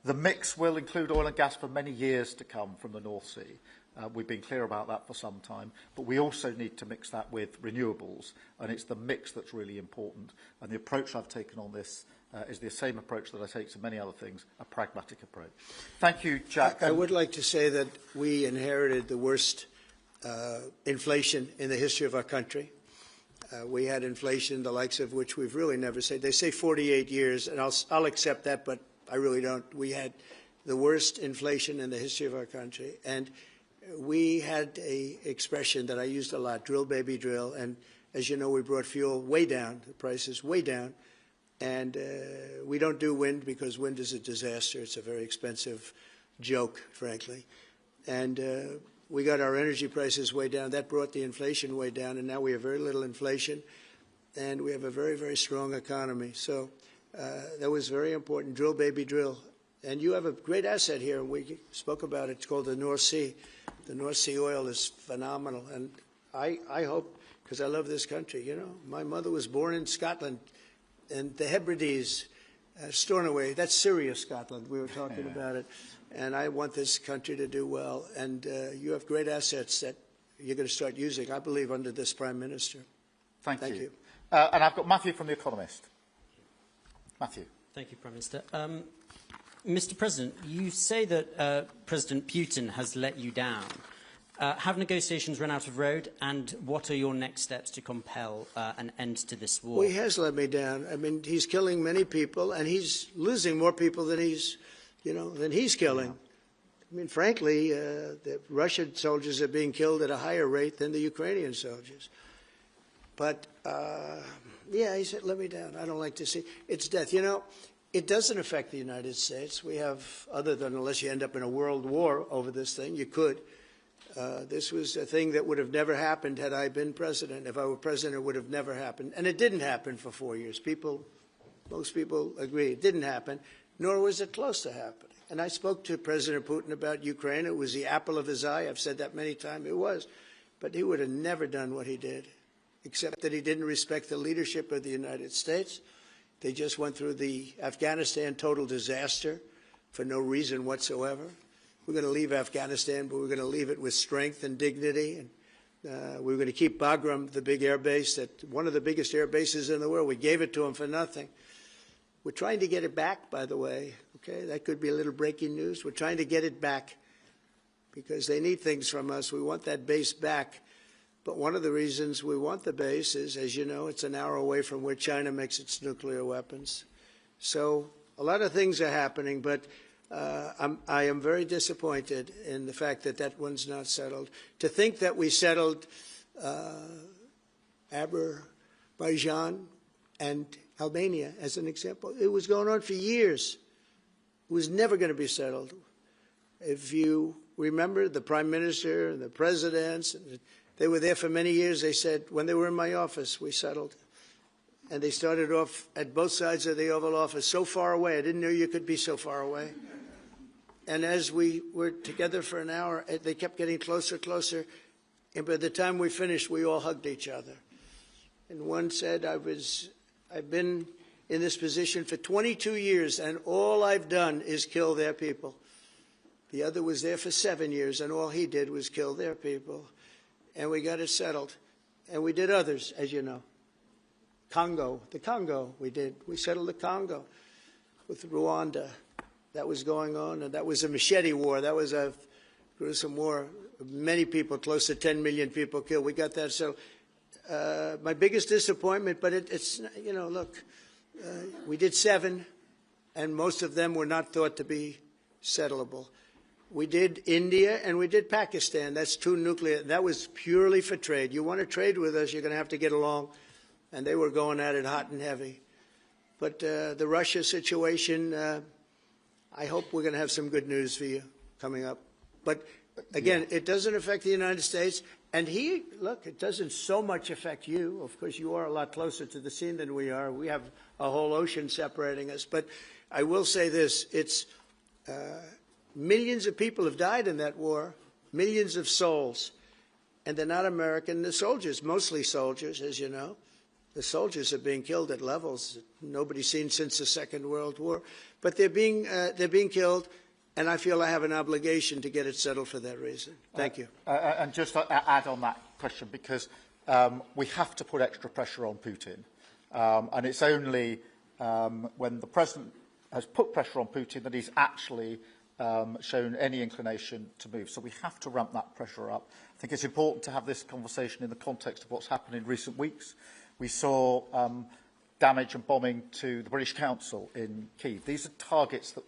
The mix will include oil and gas for many years to come from the North Sea. We've been clear about that for some time, but we also need to mix that with renewables, and it's the mix that's really important. And the approach I've taken on this is the same approach that I take to many other things, a pragmatic approach. Thank you, Jack. I would like to say that we inherited the worst inflation in the history of our country. We had inflation, the likes of which we've really never seen. They say 48 years, and I'll accept that, but I really don't. We had the worst inflation in the history of our country, and we had a expression that I used a lot, drill, baby, drill, and as you know, we brought fuel way down, the prices way down, and we don't do wind because wind is a disaster. It's a very expensive joke, frankly, and we got our energy prices way down. That brought the inflation way down, and now we have very little inflation, and we have a very, very strong economy. So that was very important, drill, baby, drill. And you have a great asset here, and we spoke about it. It's called the North Sea. The North Sea oil is phenomenal, and I hope, because I love this country, you know. My mother was born in Scotland, and the Hebrides, Stornoway, that's Syria, Scotland. We were talking about it. And I want this country to do well. And you have great assets that you're going to start using, I believe, under this Prime Minister. Thank you. And I've got Matthew from The Economist. Matthew. Thank you, Prime Minister. Mr. President, you say that President Putin has let you down. Have negotiations run out of road? And what are your next steps to compel an end to this war? Well, he has let me down. I mean, he's killing many people, and he's losing more people than he's killing. Yeah. I mean, frankly, the Russian soldiers are being killed at a higher rate than the Ukrainian soldiers. But, yeah, he said, let me down. I don't like to see. It's death. You know, it doesn't affect the United States. We have, other than unless you end up in a world war over this thing, you could. This was a thing that would have never happened had I been president. If I were president, it would have never happened. And it didn't happen for 4 years. Most people agree it didn't happen, nor was it close to happening. And I spoke to President Putin about Ukraine. It was the apple of his eye. I've said that many times. It was. But he would have never done what he did, except that he didn't respect the leadership of the United States. They just went through the Afghanistan total disaster for no reason whatsoever. We're going to leave Afghanistan, but we're going to leave it with strength and dignity. And we're going to keep Bagram, the big air base, one of the biggest air bases in the world. We gave it to them for nothing. We're trying to get it back, by the way. Okay, that could be a little breaking news. We're trying to get it back because they need things from us. We want that base back. But one of the reasons we want the base is, as you know, it's an hour away from where China makes its nuclear weapons. So a lot of things are happening, but I am very disappointed in the fact that that one's not settled. To think that we settled Azerbaijan and Albania, as an example, it was going on for years. It was never going to be settled. If you remember, the Prime Minister and the presidents, they were there for many years. They said, when they were in my office, we settled. And they started off at both sides of the Oval Office, so far away. I didn't know you could be so far away. And as we were together for an hour, they kept getting closer, closer. And by the time we finished, we all hugged each other. And one said, I've been in this position for 22 years, and all I've done is kill their people. The other was there for 7 years, and all he did was kill their people. And we got it settled. And we did others, as you know. The Congo, we settled the Congo with Rwanda. That was going on, and that was a machete war. That was a gruesome war. Many people, close to 10 million people killed. We got that settled. My biggest disappointment, but it's, you know, look, we did 7, and most of them were not thought to be settleable. We did India and we did Pakistan. That's 2 nuclear. That was purely for trade. You want to trade with us, you're going to have to get along. And they were going at it hot and heavy. But the Russia situation, I hope we're going to have some good news for you coming up. But again, it doesn't affect the United States. And look, it doesn't so much affect you. Of course, you are a lot closer to the scene than we are. We have a whole ocean separating us. But I will say this, it's millions of people have died in that war, millions of souls. And they're not American, they're soldiers, mostly soldiers, as you know. The soldiers are being killed at levels nobody's seen since the Second World War. But they're being killed, and I feel I have an obligation to get it settled for that reason. Thank you. And just to add on that question, because we have to put extra pressure on Putin. And it's only when the President has put pressure on Putin that he's actually shown any inclination to move. So we have to ramp that pressure up. I think it's important to have this conversation in the context of what's happened in recent weeks. We saw damage and bombing to the British Council in Kyiv. These are targets that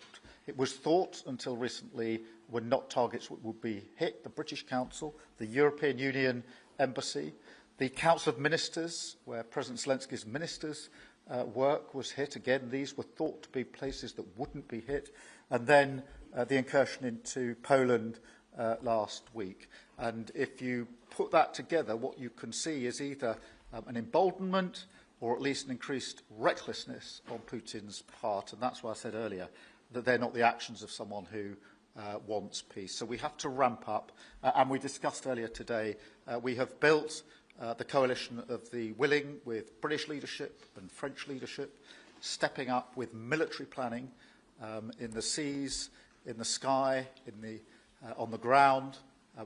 it was thought until recently were not targets that would be hit. The British Council, the European Union Embassy, the Council of Ministers, where President Zelensky's ministers work was hit. Again, these were thought to be places that wouldn't be hit. And then the incursion into Poland last week. And if you put that together, what you can see is either an emboldenment or at least an increased recklessness on Putin's part. And that's why I said earlier that they're not the actions of someone who wants peace. So we have to ramp up. And we discussed earlier today, we have built the coalition of the willing with British leadership and French leadership, stepping up with military planning in the seas, in the sky, on the ground,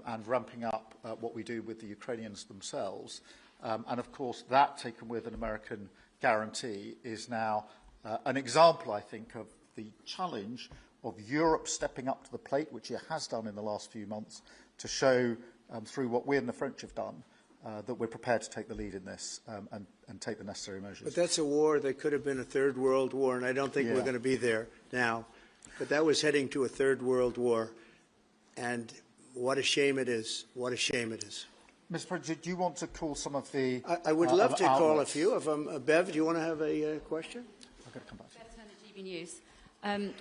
and ramping up what we do with the Ukrainians themselves. And of course, that, taken with an American guarantee, is now an example, I think, of the challenge of Europe stepping up to the plate, which it has done in the last few months, to show through what we and the French have done that we're prepared to take the lead in this and take the necessary measures. But that's a war that could have been a third world war, and I don't think we're going to be there now. But that was heading to a third world war, and what a shame it is. What a shame it is. Mr. President, do you want to call some of the I would love to call a outlets? few of them. Bev, do you want to have a question? I've got to come back to you. Bev Turner, GB News. Thank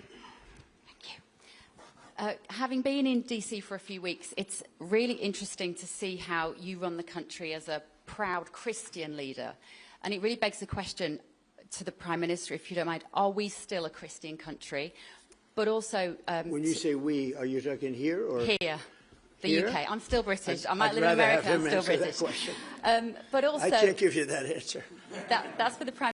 you. Having been in DC for a few weeks, it's really interesting to see how you run the country as a proud Christian leader. And it really begs the question to the Prime Minister, if you don't mind, are we still a Christian country? But also... when you say we, are you talking here or... Here. The UK. I'm still British. I might I'd live in rather America. have him I'm still answer British. that question. But also, I can't give you that answer. that's for the Prime